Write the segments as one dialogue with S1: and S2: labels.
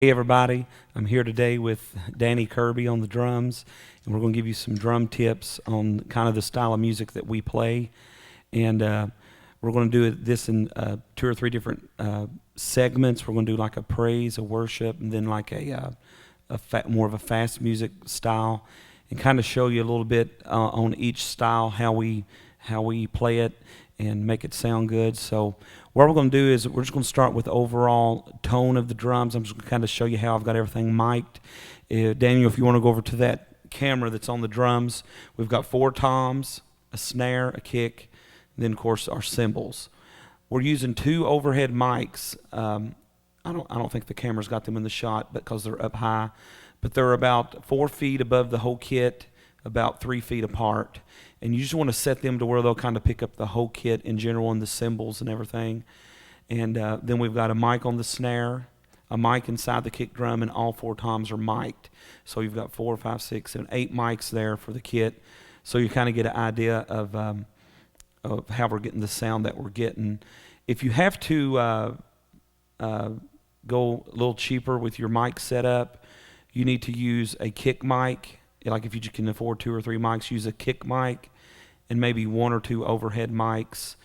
S1: Hey everybody, I'm here today with Danny Kirby on the drums, and we're going to give you some drum tips on kind of the style of music that we play. And we're going to do this in two or three different segments. We're going to do like a praise, a worship, and then like more of a fast music style, and kind of show you a little bit on each style how we play it and make it sound good. So what we're going to do is we're just going to start with the overall tone of the drums. I'm just going to kind of show you how I've got everything mic'd. Daniel, if you want to go over to that camera that's on the drums, we've got 4 toms, a snare, a kick, and then of course our cymbals. We're using 2 overhead mics. I don't think the camera's got them in the shot because they're up high, but they're about 4 feet above the whole kit, about 3 feet apart. And you just want to set them to where they'll kind of pick up the whole kit in general and the cymbals and everything. And then we've got a mic on the snare, a mic inside the kick drum, and all 4 toms are mic'd. So you've got 4, 5, 6, 7, 8 mics there for the kit. So you kind of get an idea of how we're getting the sound that we're getting. If you have to go a little cheaper with your mic setup, you need to use a kick mic. Like if you can afford 2 or 3 mics, use a kick mic and maybe 1 or 2 overhead mics.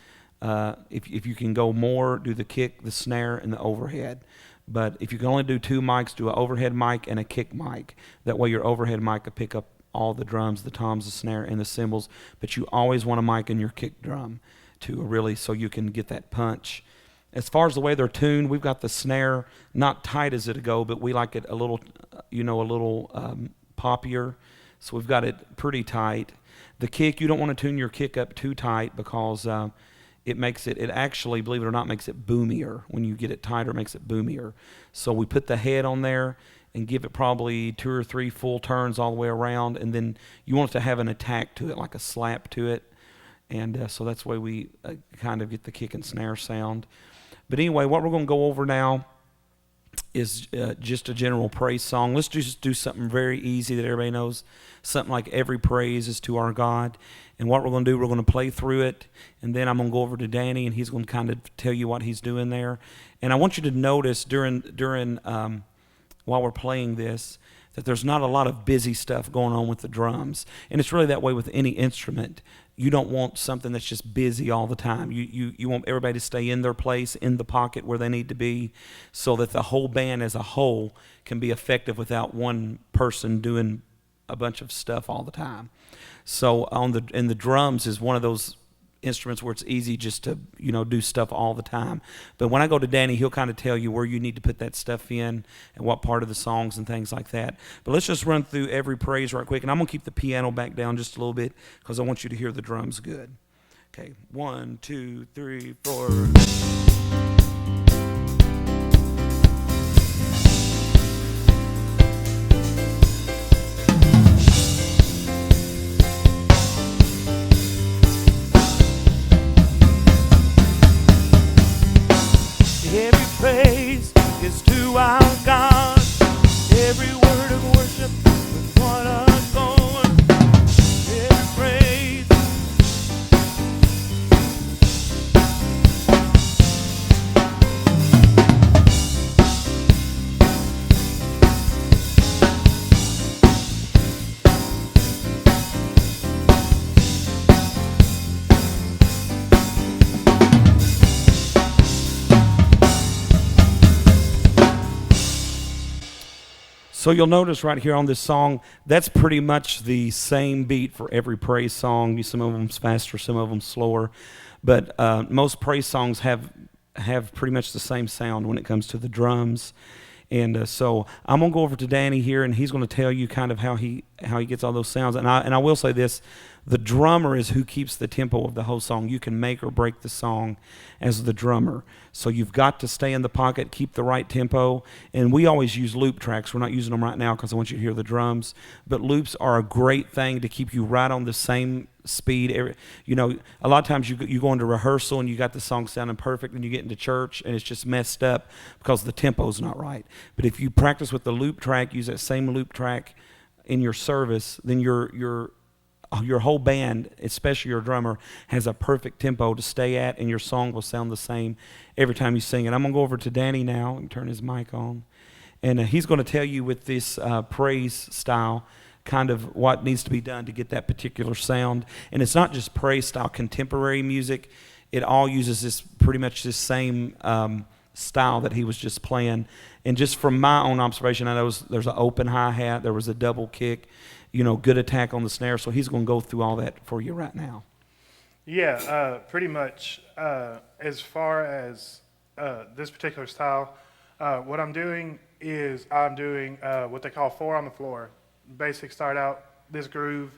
S1: If you can go more, do the kick, the snare, and the overhead. But if you can only do 2 mics, do an overhead mic and a kick mic. That way your overhead mic will pick up all the drums, the toms, the snare, and the cymbals. But you always want a mic in your kick drum to really so you can get that punch. As far as the way they're tuned, we've got the snare not tight as it'll go, but we like it a little, poppier. So we've got it pretty tight. The kick, you don't want to tune your kick up too tight because it actually, believe it or not, makes it boomier. When you get it tighter, it makes it boomier. So we put the head on there and give it probably 2 or 3 full turns all the way around, and then you want it to have an attack to it, like a slap to it. And so that's the way we kind of get the kick and snare sound. But anyway, what we're going to go over now is just a general praise song. Let's just do something very easy that everybody knows. Something like Every Praise is to Our God. And what we're going to do, we're going to play through it, and then I'm going to go over to Danny, and he's going to kind of tell you what he's doing there. And I want you to notice during while we're playing this, that there's not a lot of busy stuff going on with the drums. And it's really that way with any instrument. You don't want something that's just busy all the time. You want everybody to stay in their place, in the pocket where they need to be, so that the whole band as a whole can be effective without one person doing a bunch of stuff all the time. So in the drums is one of those instruments where it's easy just to do stuff all the time. But when I go to Danny, he'll kind of tell you where you need to put that stuff in and what part of the songs and things like that. But let's just run through Every Praise right quick, and I'm going to keep the piano back down just a little bit because I want you to hear the drums good. Okay, 1, 2, 3, 4. Every praise is to our God. Every word of worship with one accord. Every praise. So you'll notice right here on this song, that's pretty much the same beat for every praise song. Some of them faster, some of them slower. But most praise songs have pretty much the same sound when it comes to the drums. And so I'm going to go over to Danny here, and he's going to tell you kind of how he gets all those sounds. And I will say this, the drummer is who keeps the tempo of the whole song. You can make or break the song as the drummer. So you've got to stay in the pocket, keep the right tempo. And we always use loop tracks. We're not using them right now because I want you to hear the drums. But loops are a great thing to keep you right on the same speed. A lot of times you go into rehearsal and you got the song sounding perfect, and you get into church and it's just messed up because the tempo's not right. But if you practice with the loop track, use that same loop track in your service, then your whole band, especially your drummer, has a perfect tempo to stay at, and your song will sound the same every time you sing it. I'm going to go over to Danny now and turn his mic on. And he's going to tell you with this praise style kind of what needs to be done to get that particular sound. And it's not just praise style contemporary music. It all uses this pretty much this same style that he was just playing. And just from my own observation, I know there's an open hi-hat, there was a double kick, good attack on the snare. So he's going to go through all that for you right now.
S2: Yeah, pretty much. As far as this particular style, what I'm doing is I'm doing what they call 4 on the floor. Basic start out, this groove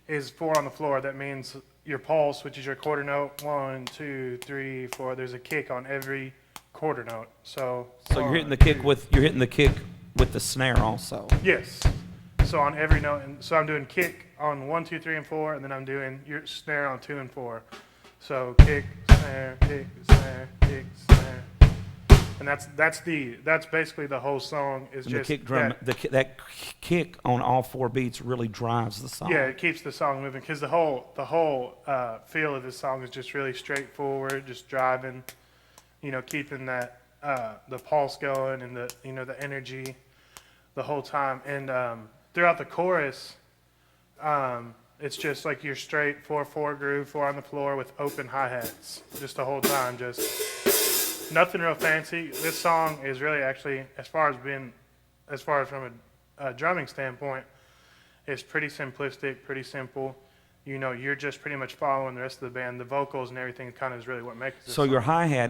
S2: is 4 on the floor. That means your pulse, which is your quarter note, 1, 2, 3, 4. There's a kick on every quarter note. So
S1: you're hitting the kick with the snare also.
S2: Yes. So on every note, and so I'm doing kick on 1, 2, 3, and 4, and then I'm doing your snare on 2 and 4. So kick, snare, kick, snare, kick, snare. And that's basically the whole song. Is
S1: and
S2: just
S1: the kick drum. That kick on all 4 beats really drives the song.
S2: Yeah, it keeps the song moving because the whole feel of this song is just really straightforward, just driving, keeping that the pulse going and the energy the whole time. And throughout the chorus, it's just like your straight 4/4 groove, 4 on the floor with open hi-hats, just the whole time, just nothing real fancy. This song is really actually, as far as from a drumming standpoint, it's pretty simplistic, pretty simple. You're just pretty much following the rest of the band. The vocals and everything kind of is really what makes it.
S1: So your hi-hat,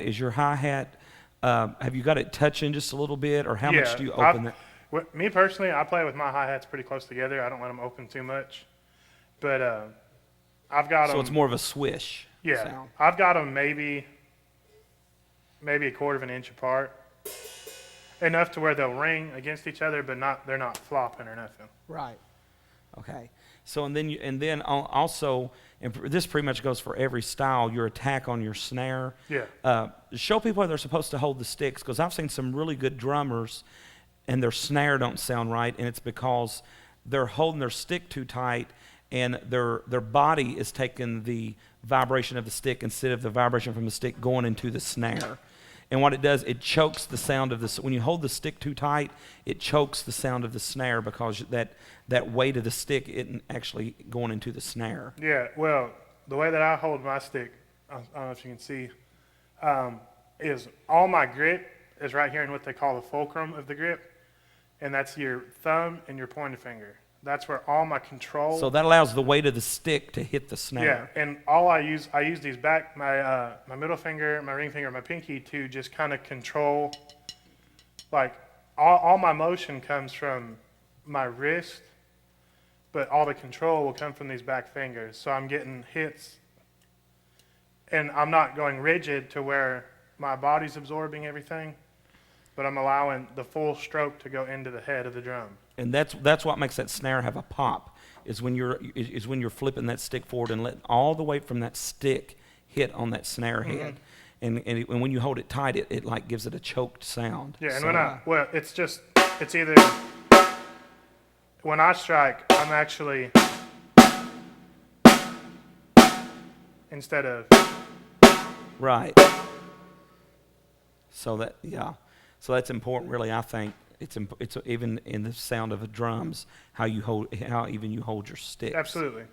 S1: have you got it touching just a little bit, or how much do you open that?
S2: Me personally, I play with my hi-hats pretty close together. I don't let them open too much. But I've got them.
S1: So it's more of a swish sound.
S2: I've got them maybe a quarter of an inch apart. Enough to where they'll ring against each other, but they're not flopping or nothing.
S1: Right. Okay. So and then also, and this pretty much goes for every style, your attack on your snare.
S2: Yeah.
S1: Show people how they're supposed to hold the sticks, because I've seen some really good drummers and their snare don't sound right, and it's because they're holding their stick too tight, and their body is taking the vibration of the stick instead of the vibration from the stick going into the snare. And what it does, it chokes the sound of this. When you hold the stick too tight, it chokes the sound of the snare because that weight of the stick isn't actually going into the snare.
S2: Yeah, well, the way that I hold my stick, I don't know if you can see, is all my grip is right here in what they call the fulcrum of the grip, and that's your thumb and your pointer finger. That's where all my control.
S1: So that allows the weight of the stick to hit the snare.
S2: Yeah, and all I use these back, my middle finger, my ring finger, my pinky to just kind of control. Like all my motion comes from my wrist, but all the control will come from these back fingers. So I'm getting hits, and I'm not going rigid to where my body's absorbing everything, but I'm allowing the full stroke to go into the head of the drum.
S1: And that's what makes that snare have a pop, is when you're flipping that stick forward and letting all the weight from that stick hit on that snare head. And when you hold it tight, it like gives it a choked sound.
S2: Yeah, and so, it's either when I strike, I'm actually instead of
S1: right. So that's important, really. I think it's even in the sound of the drums how even you hold your sticks.
S2: Absolutely.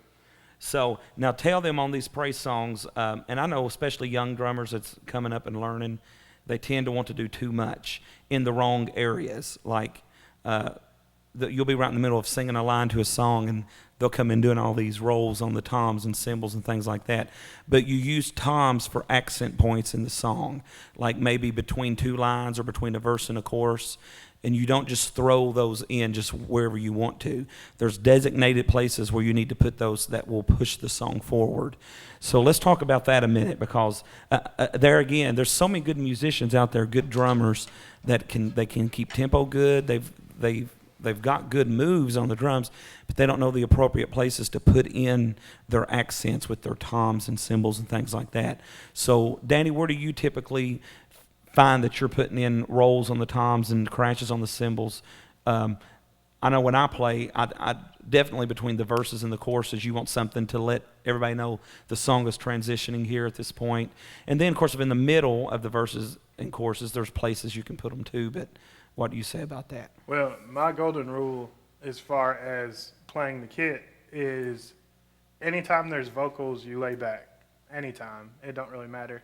S1: So now tell them on these praise songs, and I know especially young drummers that's coming up and learning, they tend to want to do too much in the wrong areas. Like you'll be right in the middle of singing a line to a song, and they'll come in doing all these rolls on the toms and cymbals and things like that. But you use toms for accent points in the song, like maybe between 2 lines or between a verse and a chorus. And you don't just throw those in just wherever you want to. There's designated places where you need to put those that will push the song forward. So let's talk about that a minute, because there again, there's so many good musicians out there, good drummers that can keep tempo good. They've got good moves on the drums, but they don't know the appropriate places to put in their accents with their toms and cymbals and things like that. So, Danny, where do you typically find that you're putting in rolls on the toms and crashes on the cymbals? I know when I play, I definitely between the verses and the choruses, you want something to let everybody know the song is transitioning here at this point. And then, of course, if in the middle of the verses and choruses, there's places you can put them too. But What do you say about that?
S2: Well, my golden rule as far as playing the kit is anytime there's vocals, you lay back. Anytime. It don't really matter.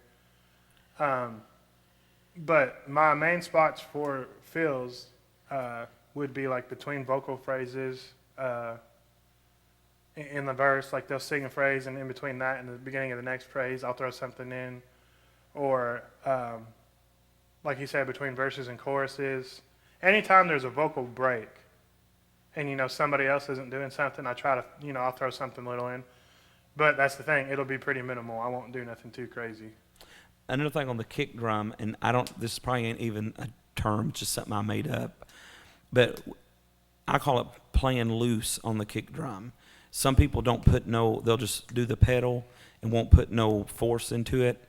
S2: But my main spots for fills would be like between vocal phrases in the verse. Like they'll sing a phrase, and in between that and the beginning of the next phrase, I'll throw something in. Or, like you said, between verses and choruses. Anytime there's a vocal break and, somebody else isn't doing something, I try to, I'll throw something little in. But that's the thing. It'll be pretty minimal. I won't do nothing too crazy.
S1: Another thing on the kick drum, and this probably ain't even a term, it's just something I made up, but I call it playing loose on the kick drum. Some people they'll just do the pedal and won't put no force into it.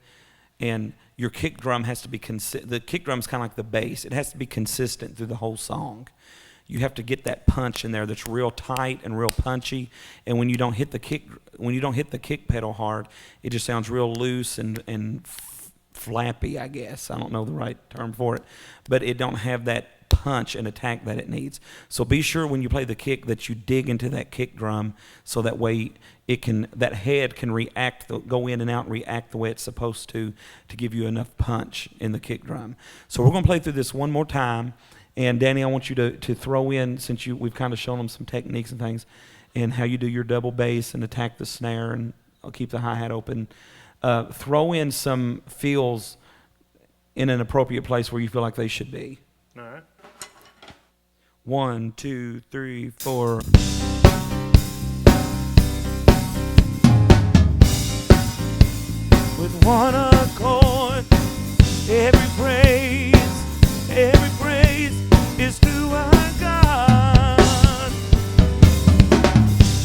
S1: And your kick drum has to be the kick drum's kind of like the bass. It has to be consistent through the whole song. You have to get that punch in there that's real tight and real punchy. And when you don't hit the kick pedal hard, it just sounds real loose and flappy, I guess. I don't know the right term for it, but it don't have that punch and attack that it needs. So be sure when you play the kick that you dig into that kick drum, so that way that head can go in and out and react the way it's supposed to give you enough punch in the kick drum. So we're going to play through this one more time. And Danny, I want you to throw in, since we've kind of shown them some techniques and things, and how you do your double bass and attack the snare, and I'll keep the hi-hat open. Throw in some feels in an appropriate place where you feel like they should be.
S2: All right.
S1: 1, 2, 3, 4. With one accord, every praise is to our God.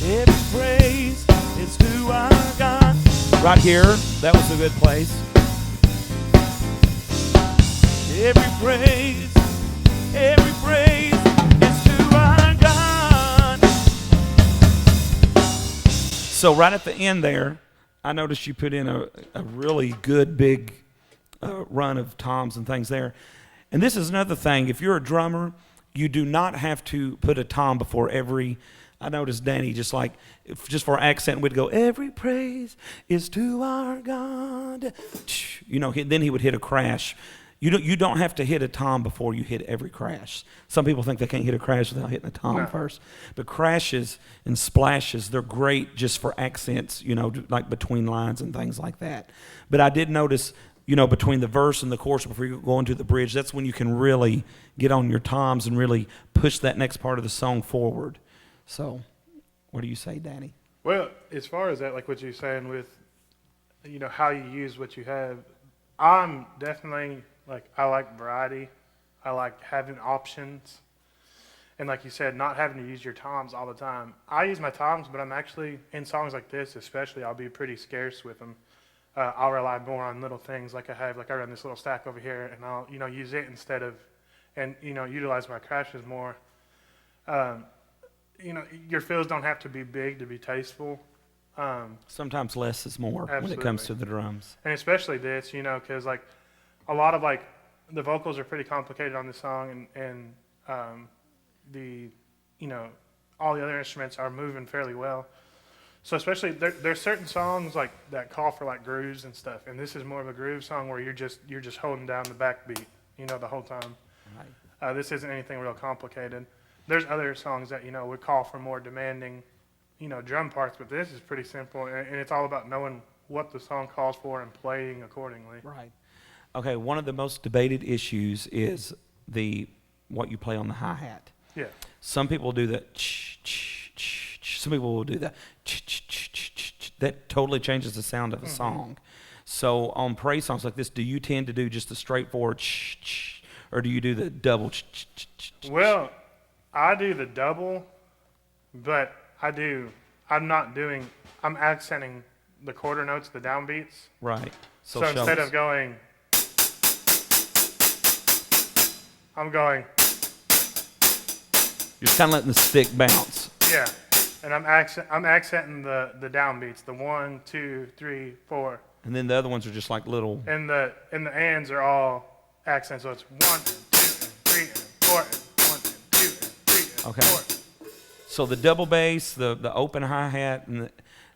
S1: Every praise is to our God. Right here, that was a good place. Every praise is to our God. So right at the end there, I noticed you put in a really good big run of toms and things there. And this is another thing. If you're a drummer, you do not have to put a tom before every. I noticed Danny just for accent would go, every praise is to our God. Then he would hit a crash. You don't have to hit a tom before you hit every crash. Some people think they can't hit a crash without hitting a tom first. But crashes and splashes, they're great just for accents, like between lines and things like that. But I did notice, between the verse and the chorus before you go into the bridge, that's when you can really get on your toms and really push that next part of the song forward. So, what do you say, Danny?
S2: Well, as far as that, like what you're saying with, how you use what you have, I'm definitely, I like variety. I like having options. And like you said, not having to use your toms all the time. I use my toms, but I'm actually, in songs like this especially, I'll be pretty scarce with them. I'll rely more on little things like I run this little stack over here, and I'll, use it instead of, and, utilize my crashes more. Your fills don't have to be big to be tasteful.
S1: Sometimes less is more when it comes to the drums.
S2: And especially this, because, a lot of, the vocals are pretty complicated on this song, and the, all the other instruments are moving fairly well. So especially there's certain songs that call for grooves and stuff, and this is more of a groove song where you're just holding down the backbeat, the whole time. Right. This isn't anything real complicated. There's other songs that would call for more demanding, drum parts, but this is pretty simple, and it's all about knowing what the song calls for and playing accordingly.
S1: Right. Okay. One of the most debated issues is what you play on the hi-hat.
S2: Yeah.
S1: Some people do the some people will do the that totally changes the sound of a song. So on praise songs like this, do you tend to do just the straightforward or do you do the double?
S2: Well, I do the double, but I'm accenting the quarter notes, the downbeats.
S1: Right.
S2: So instead of going, I'm going.
S1: You're kind of letting the stick bounce.
S2: Yeah, and I'm accenting the downbeats, the 1, 2, 3, 4.
S1: And then the other ones are just like little.
S2: And the ands are all accents, so it's 1 and 2 and 3 and 4 and 1 and 2 and 3 and
S1: Okay.
S2: 4.
S1: So the double bass, the open hi-hat, and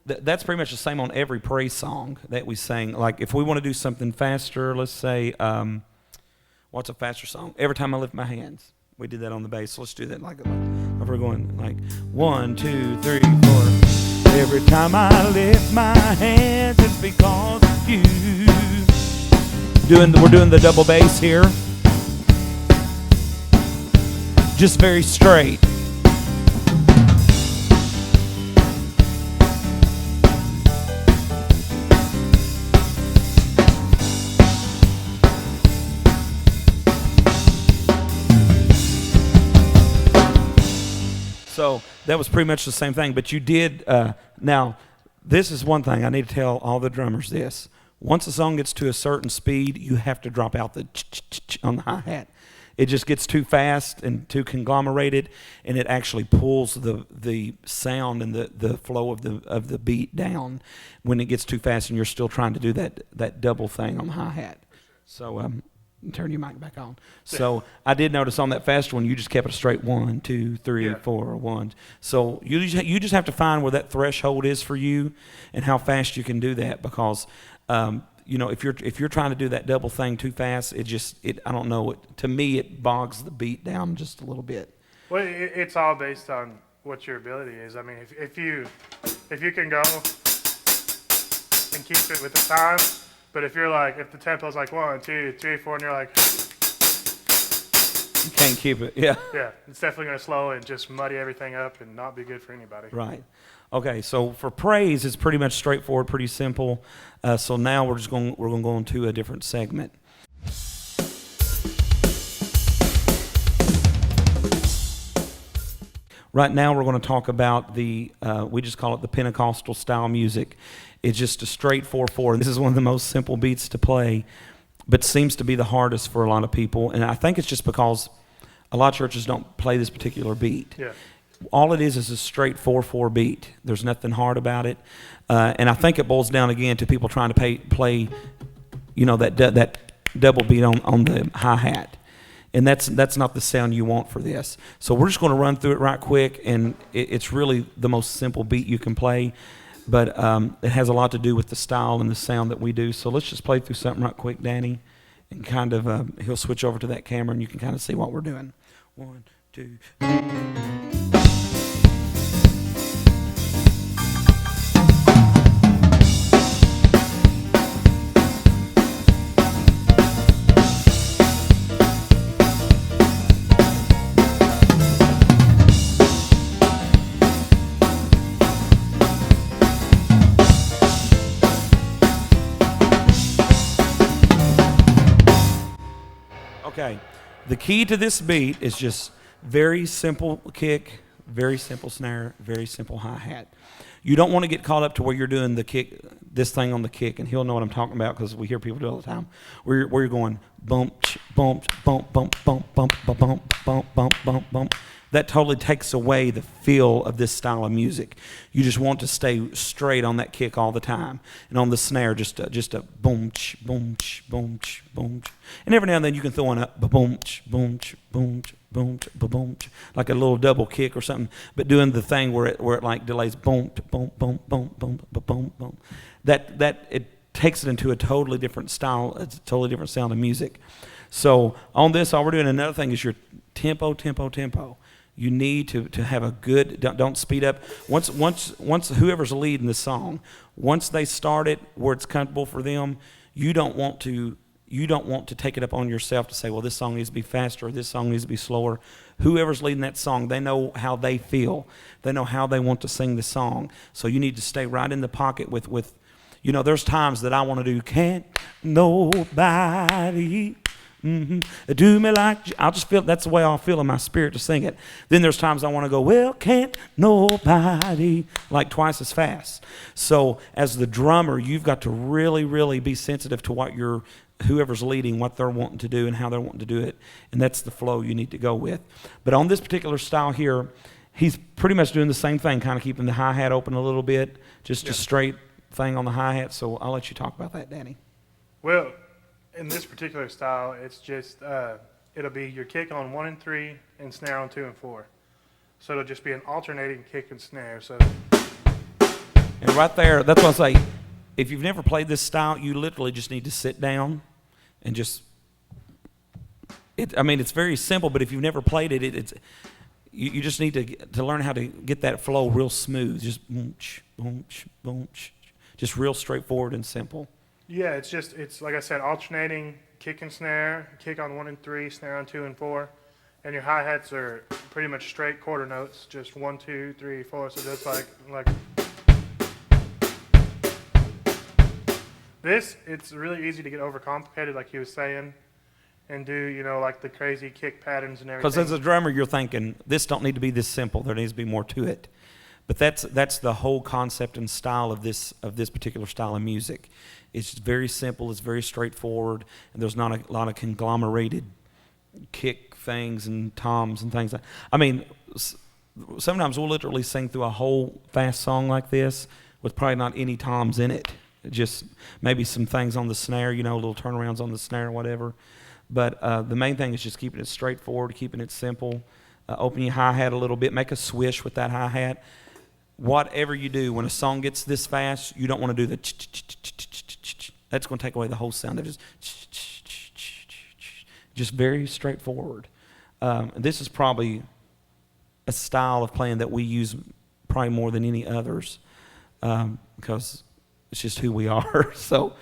S1: that's pretty much the same on every praise song that we sing. Like if we want to do something faster, let's say, what's a faster song? Every Time I Lift My Hands. We did that on the bass. So let's do that like if we're going like 1, 2, 3, 4. Every time I lift my hands, it's because of you. We're doing the double bass here. Just very straight. So that was pretty much the same thing, but you did, now, this is one thing I need to tell all the drummers this. Once the song gets to a certain speed, you have to drop out the ch-ch-ch on the hi-hat. It just gets too fast and too conglomerated, and it actually pulls the sound and the flow of the beat down when it gets too fast and you're still trying to do that double thing on the hi-hat. So turn your mic back on. So I did notice on that faster one, you just kept it straight 1, 2, 3, 4, 1. So you just have to find where that threshold is for you and how fast you can do that, because if you're trying to do that double thing too fast, I don't know. To me, it bogs the beat down just a little bit.
S2: Well, it's all based on what your ability is. I mean, if you can go and keep it with the time, but if the tempo's like 1, 2, 3, 4, and you're like,
S1: you can't keep it. Yeah.
S2: Yeah, it's definitely going to slow and just muddy everything up and not be good for anybody.
S1: Right. Okay, so for praise, it's pretty much straightforward, pretty simple. So now we're going to go into a different segment. Right now we're going to talk about we just call it the Pentecostal style music. It's just a straight 4/4. And this is one of the most simple beats to play, but seems to be the hardest for a lot of people. And I think it's just because a lot of churches don't play this particular beat.
S2: Yeah.
S1: All it is a straight 4/4 beat. There's nothing hard about it, and I think it boils down again to people trying to play, that double beat on the hi-hat, and that's not the sound you want for this. So we're just going to run through it right quick, and it's really the most simple beat you can play, but it has a lot to do with the style and the sound that we do. So let's just play through something right quick, Danny, and kind of he'll switch over to that camera, and you can kind of see what we're doing. 1, 2. Okay, the key to this beat is just very simple kick, very simple snare, very simple hi-hat. You don't want to get caught up to where you're doing the kick, this thing on the kick, and he'll know what I'm talking about because we hear people do it all the time, where you're going bump, bump, bump, bump, bump, bump, bump, bump, bump, bump, bump, bump. That totally takes away the feel of this style of music. You just want to stay straight on that kick all the time, and on the snare, just a boom, boom, boom, boom, and every now and then you can throw in a boom, boom, boom, boom, boom, like a little double kick or something. But doing the thing where it like delays boom, boom, boom, boom, boom, boom, boom, that it takes it into a totally different style. It's a totally different sound of music. So on this, all we're doing, another thing is your tempo. You need to have a good, don't speed up. Once whoever's leading the song, once they start it where it's comfortable for them, you don't want to take it up on yourself to say, well, this song needs to be faster, or this song needs to be slower. Whoever's leading that song, they know how they feel. They know how they want to sing the song. So you need to stay right in the pocket with there's times that I want to do, can't nobody do me like I'll just feel, that's the way I'll feel in my spirit to sing it. Then there's times I want to go, well, can't nobody, like twice as fast. So as the drummer, you've got to really, really be sensitive to what whoever's leading, what they're wanting to do and how they're wanting to do it, and that's the flow you need to go with. But on this particular style here, he's pretty much doing the same thing, kind of keeping the hi-hat open a little bit, just a straight thing on the hi-hat. So I'll let you talk about that, Danny.
S2: Well, in this particular style, it's just it'll be your kick on 1 and 3 and snare on 2 and 4. So it'll just be an alternating kick and snare. So,
S1: And right there, that's what I say. If you've never played this style, you literally just need to sit down and just. It's very simple, but if you've never played it, you just need to learn how to get that flow real smooth. Just boom, boom, boom, just real straightforward and simple.
S2: yeah, it's like I said, alternating kick and snare, kick on 1 and 3, snare on 2 and 4. And your hi-hats are pretty much straight quarter notes, just 1, 2, 3, 4. So that's like this. It's really easy to get overcomplicated, like he was saying, and do like the crazy kick patterns and everything.
S1: Because as a drummer, you're thinking this don't need to be this simple. There needs to be more to it. But that's the whole concept and style of this particular style of music. It's very simple. It's very straightforward, and there's not a lot of conglomerated kick things and toms and things. Sometimes we'll literally sing through a whole fast song like this with probably not any toms in it. Just maybe some things on the snare, little turnarounds on the snare or whatever. But the main thing is just keeping it straightforward, keeping it simple. Open your hi-hat a little bit. Make a swish with that hi-hat. Whatever you do, when a song gets this fast, you don't want to do the ch-ch-ch-ch-ch-ch-ch. That's going to take away the whole sound. Just very straightforward. This is probably a style of playing that we use probably more than any others because it's just who we are. So,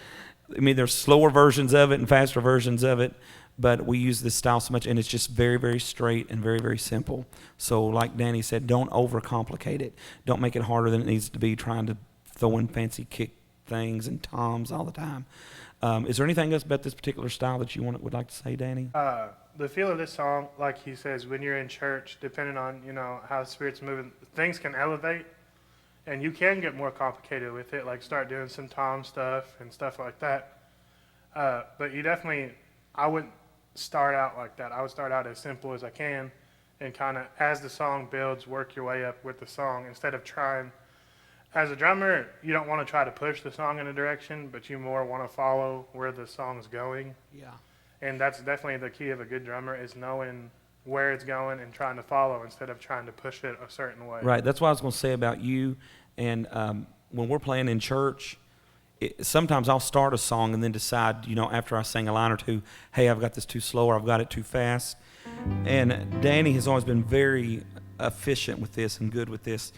S1: there's slower versions of it and faster versions of it, but we use this style so much, and it's just very, very straight and very, very simple. So like Danny said, don't overcomplicate it. Don't make it harder than it needs to be, trying to throw in fancy kick things and toms all the time. Is there anything else about this particular style that you would like to say, Danny?
S2: The feel of this song, like he says, when you're in church, depending on how the Spirit's moving, things can elevate, and you can get more complicated with it, like start doing some tom stuff and stuff like that. But I wouldn't start out like that. I would start out as simple as I can, and kind of as the song builds, work your way up with the song instead of trying. As a drummer, you don't want to try to push the song in a direction, but you more want to follow where the song's going.
S1: Yeah.
S2: And that's definitely the key of a good drummer, is knowing where it's going and trying to follow instead of trying to push it a certain way.
S1: Right. That's what I was going to say about you. And when we're playing in church, sometimes I'll start a song and then decide, after I sing a line or two, hey, I've got this too slow or I've got it too fast. And Danny has always been very efficient with this and good with this.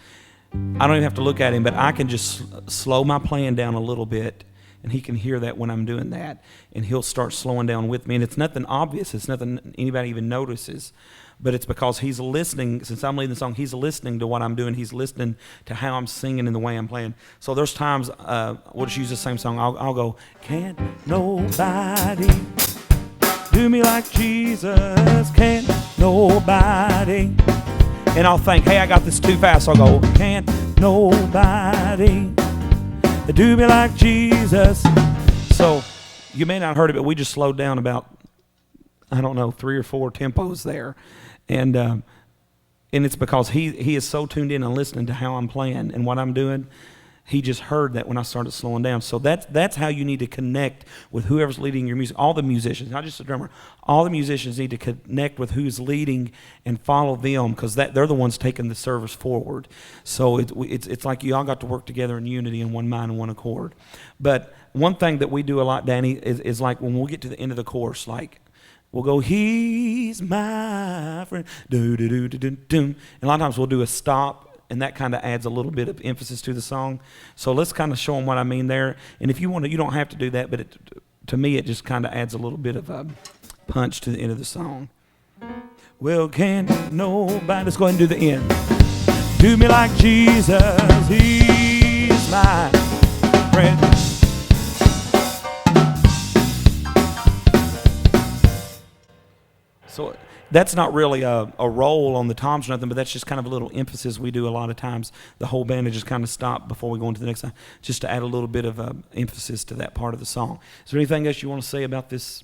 S1: I don't even have to look at him, but I can just slow my playing down a little bit, and he can hear that when I'm doing that, and he'll start slowing down with me. And it's nothing obvious. It's nothing anybody even notices. But it's because he's listening. Since I'm leading the song, he's listening to what I'm doing. He's listening to how I'm singing and the way I'm playing. So there's times we'll just use the same song. I'll go, can't nobody do me like Jesus. Can't nobody. And I'll think, hey, I got this too fast. So I'll go, can't nobody do me like Jesus. So you may not have heard it, but we just slowed down about, 3 or 4 tempos there. And it's because he is so tuned in and listening to how I'm playing and what I'm doing. He just heard that when I started slowing down. So that's how you need to connect with whoever's leading your music. All the musicians, not just the drummer. All the musicians need to connect with who's leading and follow them, because they're the ones taking the service forward. So it's like you all got to work together in unity and one mind and one accord. But one thing that we do a lot, Danny, is like when we'll get to the end of the chorus, like we'll go, he's my friend, do-do-do-do-do-do. And a lot of times we'll do a stop, and that kind of adds a little bit of emphasis to the song. So let's kind of show them what I mean there. And if you want to, you don't have to do that, but to me it just kind of adds a little bit of a punch to the end of the song. Well, can't nobody, let's go ahead and do the end. Do me like Jesus, he's my friend. So that's not really a roll on the toms or nothing, but that's just kind of a little emphasis we do a lot of times. The whole band will just kind of stop before we go into the next song, just to add a little bit of emphasis to that part of the song. Is there anything else you want to say about this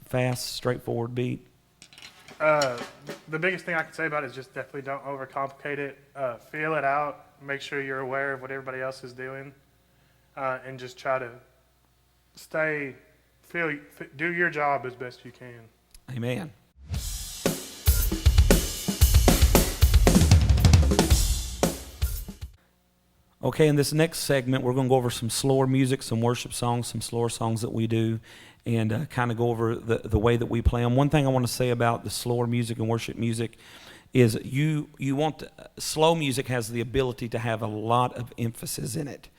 S1: fast, straightforward beat?
S2: The biggest thing I can say about it is just definitely don't overcomplicate it. Feel it out. Make sure you're aware of what everybody else is doing, and just try to do your job as best you can.
S1: Amen. Okay, in this next segment, we're going to go over some slower music, some worship songs, some slower songs that we do, and kind of go over the way that we play them. One thing I want to say about the slower music and worship music is slow music has the ability to have a lot of emphasis in it,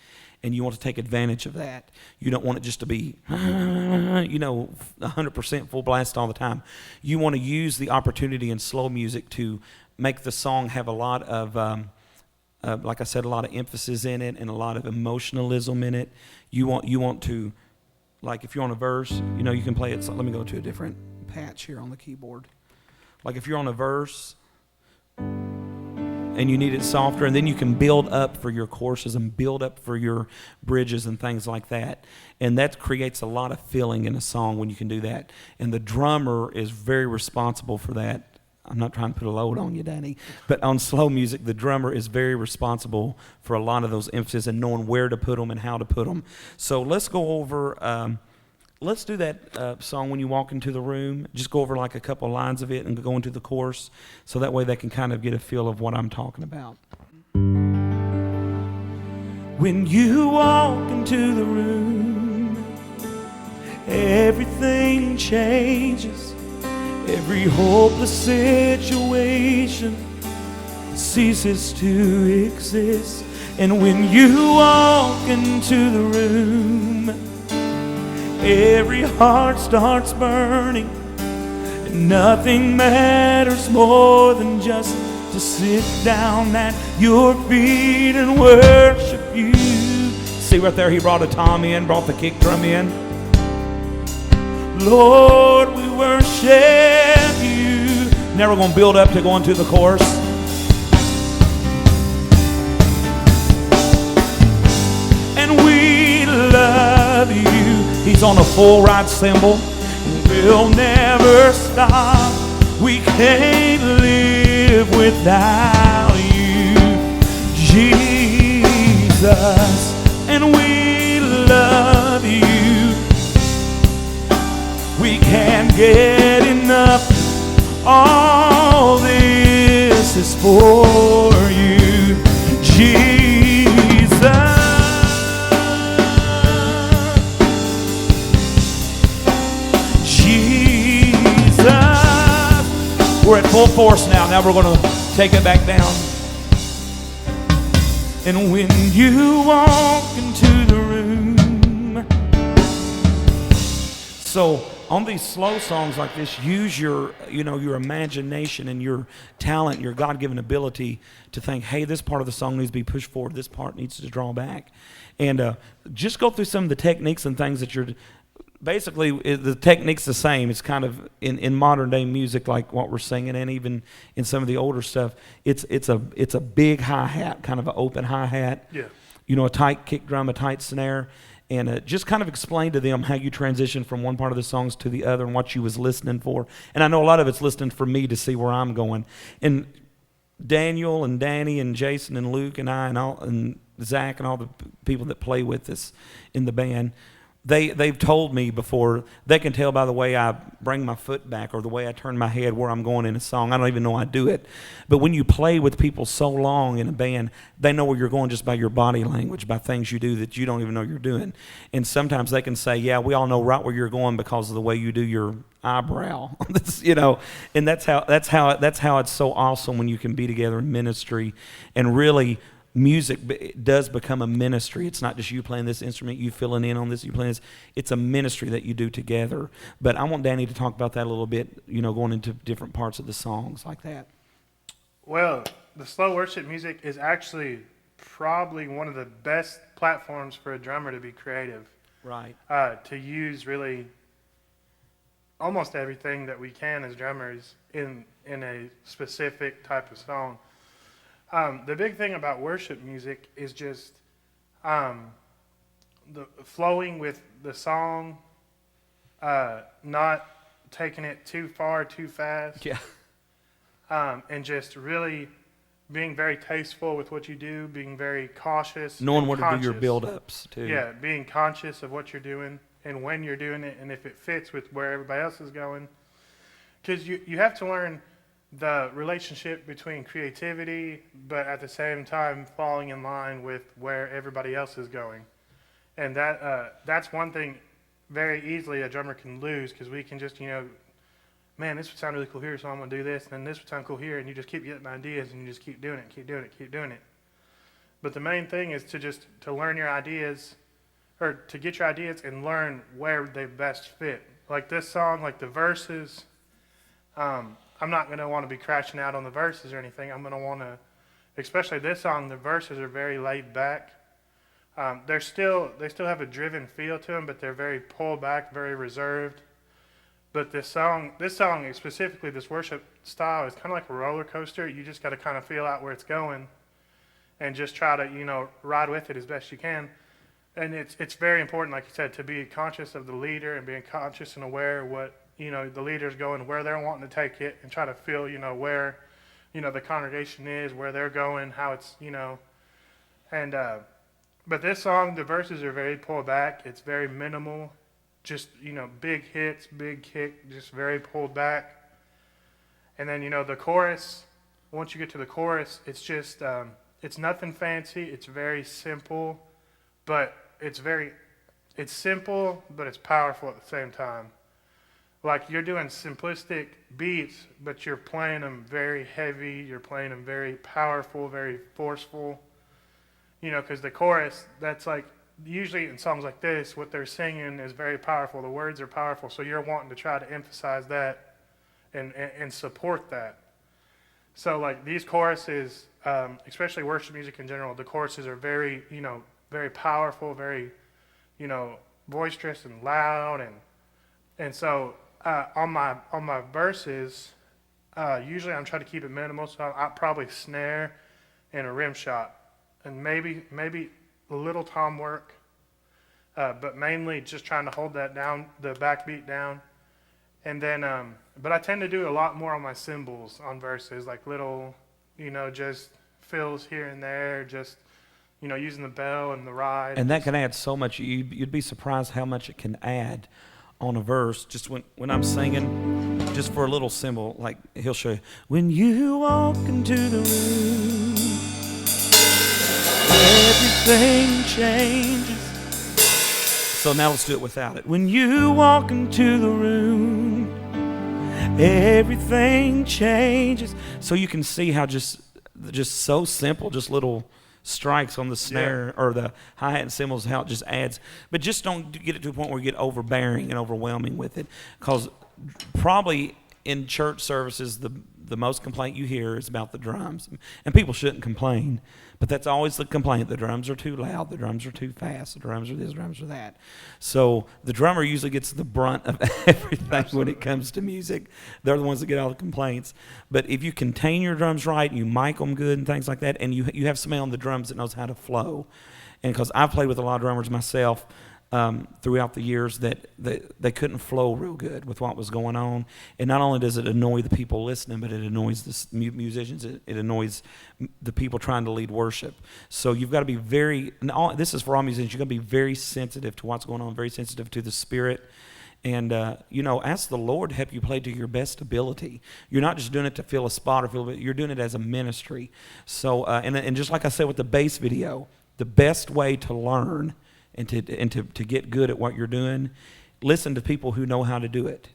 S1: and you want to take advantage of that. You don't want it just to be, 100% full blast all the time. You want to use the opportunity in slow music to make the song have a lot of like I said, a lot of emphasis in it and a lot of emotionalism in it. You want to, like if you're on a verse, you can play it. So let me go to a different patch here on the keyboard. Like if you're on a verse and you need it softer, and then you can build up for your choruses and build up for your bridges and things like that. And that creates a lot of feeling in a song when you can do that. And the drummer is very responsible for that. I'm not trying to put a load on you, Danny, but on slow music, the drummer is very responsible for a lot of those emphases and knowing where to put them and how to put them. So let's go over, let's do that song When You Walk Into the Room. Just go over like a couple lines of it and go into the chorus, so that way they can kind of get a feel of what I'm talking about. When you walk into the room, everything changes. Every hopeless situation ceases to exist. And when you walk into the room, every heart starts burning. And nothing matters more than just to sit down at your feet and worship you. See right there, he brought a tom in, brought the kick drum in. Lord, we worship you. Now we're going to build up to go into the chorus. And we love you. He's on a full ride cymbal. We'll never stop. We can't live without you, Jesus. And we love you. We can't get enough. All this is for you, Jesus. Jesus. We're at full force now. Now we're going to take it back down. And when you walk into the room. So on these slow songs like this, use your imagination and your talent, your God-given ability to think, hey, this part of the song needs to be pushed forward, this part needs to draw back. And just go through some of the techniques and things that you're, basically the technique's the same. It's kind of in modern day music like what we're singing, and even in some of the older stuff, it's a big hi-hat, kind of an open hi-hat.
S2: Yeah.
S1: A tight kick drum, a tight snare. And just kind of explain to them how you transition from one part of the songs to the other and what you was listening for. And I know a lot of it's listening for me to see where I'm going. And Daniel and Danny and Jason and Luke and I and Zach and all the people that play with us in the band, they've told me before, they can tell by the way I bring my foot back or the way I turn my head where I'm going in a song. I don't even know I do it. But when you play with people so long in a band, they know where you're going just by your body language, by things you do that you don't even know you're doing. And sometimes they can say, yeah, we all know right where you're going because of the way you do your eyebrow. And that's how it's so awesome when you can be together in ministry and really music does become a ministry. It's not just you playing this instrument, you filling in on this, you playing this. It's a ministry that you do together. But I want Danny to talk about that a little bit, going into different parts of the songs like that.
S2: Well, the slow worship music is actually probably one of the best platforms for a drummer to be creative.
S1: Right.
S2: To use really almost everything that we can as drummers in a specific type of song. The big thing about worship music is just the flowing with the song, not taking it too far, too fast.
S1: Yeah.
S2: And just really being very tasteful with what you do, being very cautious.
S1: Knowing where to do your build-ups, too.
S2: Yeah, being conscious of what you're doing and when you're doing it and if it fits with where everybody else is going. because you have to learn the relationship between creativity, but at the same time falling in line with where everybody else is going. And that's one thing very easily a drummer can lose, because we can just, man, this would sound really cool here, so I'm going to do this, and then this would sound cool here, and you just keep getting ideas, and you just keep doing it, keep doing it, keep doing it. But the main thing is to learn your ideas, or to get your ideas and learn where they best fit. Like this song, like the verses, I'm not going to want to be crashing out on the verses or anything. I'm going to want to, especially this song, the verses are very laid back. They still have a driven feel to them, but they're very pulled back, very reserved. But this song specifically, this worship style, is kind of like a roller coaster. You just got to kind of feel out where it's going, and just try to ride with it as best you can. And it's very important, like you said, to be conscious of the leader and being conscious and aware of what the leader's going, where they're wanting to take it, and try to feel where the congregation is, where they're going, how it's and. But this song, the verses are very pulled back. It's very minimal, just, big hits, big kick, just very pulled back. And then, the chorus, once you get to the chorus, it's just, it's nothing fancy. It's very simple, but it's simple, but it's powerful at the same time. Like you're doing simplistic beats, but you're playing them very heavy. You're playing them very powerful, very forceful. Because the chorus, that's like, usually in songs like this, what they're singing is very powerful. The words are powerful, so you're wanting to try to emphasize that and support that. So, like, these choruses, especially worship music in general, the choruses are very, very powerful, very, boisterous and loud. And so, on my verses, usually I'm trying to keep it minimal, so I probably snare and a rim shot. And maybe a little tom work, but mainly just trying to hold that down, the backbeat down. And then, but I tend to do a lot more on my cymbals on verses, like little, just fills here and there, just, using the bell and the ride.
S1: And that can add so much. You'd be surprised how much it can add on a verse. Just when I'm singing, just for a little cymbal, like he'll show you, when you walk into the room, everything changes. So now let's do it without it. When you walk into the room, everything changes. So you can see how just so simple, just little strikes on the snare or the hi-hat and cymbals, how it just adds. But just don't get it to a point where you get overbearing and overwhelming with it. Because probably in church services, the most complaint you hear is about the drums. And people shouldn't complain, but that's always the complaint. The drums are too loud, the drums are too fast, the drums are this, the drums are that. So the drummer usually gets the brunt of everything when it comes to music. They're the ones that get all the complaints. But if you contain your drums right, and you mic them good and things like that, and you have somebody on the drums that knows how to flow. And because I've played with a lot of drummers myself, throughout the years, that they couldn't flow real good with what was going on. And not only does it annoy the people listening, but it annoys the musicians. It annoys the people trying to lead worship. So you've got to be this is for all musicians, you've got to be very sensitive to what's going on, very sensitive to the Spirit. And, ask the Lord to help you play to your best ability. You're not just doing it to fill a spot, you're doing it as a ministry. So, and just like I said with the bass video, the best way to learn and to get good at what you're doing, listen to people who know how to do it.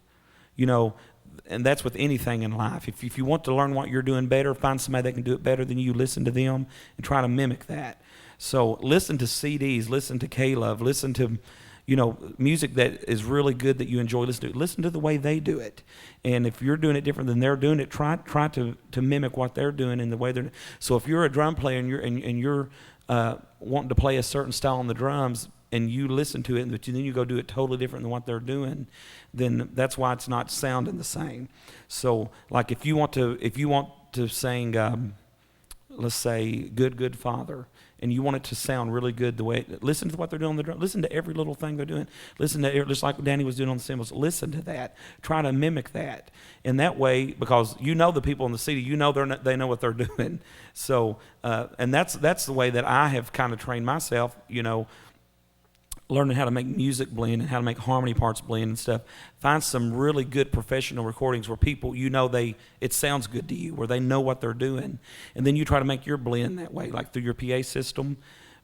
S1: And that's with anything in life. If you want to learn what you're doing better, find somebody that can do it better than you, listen to them and try to mimic that. So listen to CDs, listen to K-Love, listen to music that is really good that you enjoy listening to. Listen to the way they do it. And if you're doing it different than they're doing it, try to mimic what they're doing in the way they're. So if you're a drum player and you're wanting to play a certain style on the drums, and you listen to it, but then you go do it totally different than what they're doing, then that's why it's not sounding the same. So, like if you want to sing, let's say, "Good Father," and you want it to sound really good, listen to what they're doing on the drum. Listen to every little thing they're doing. Listen to just like Danny was doing on the cymbals. Listen to that. Try to mimic that. In that way, because the people in the CD, they know what they're doing. So, and that's the way that I have kind of trained myself. learning how to make music blend and how to make harmony parts blend and stuff. Find some really good professional recordings where people, it sounds good to you, where they know what they're doing. And then you try to make your blend that way, like through your PA system.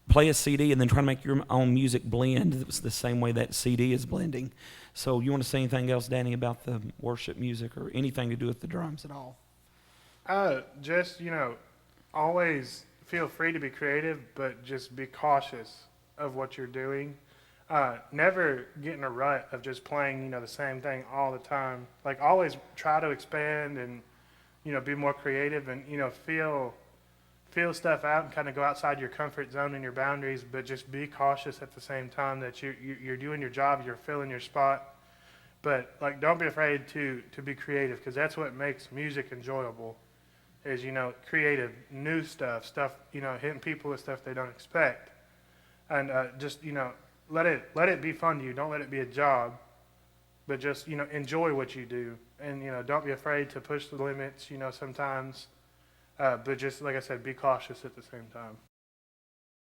S1: Play a CD and then try to make your own music blend the same way that CD is blending. So you want to say anything else, Danny, about the worship music or anything to do with the drums at all?
S2: Just, always feel free to be creative, but just be cautious of what you're doing. Never get in a rut of just playing, the same thing all the time. Like, always try to expand and, be more creative and, feel stuff out and kind of go outside your comfort zone and your boundaries, but just be cautious at the same time that you're doing your job, you're filling your spot. But, like, don't be afraid to be creative, because that's what makes music enjoyable. Is, creative, new stuff, hitting people with stuff they don't expect. And just, let it be fun to you. Don't let it be a job, but just, enjoy what you do. And, don't be afraid to push the limits, sometimes. But just, like I said, be cautious at the same time.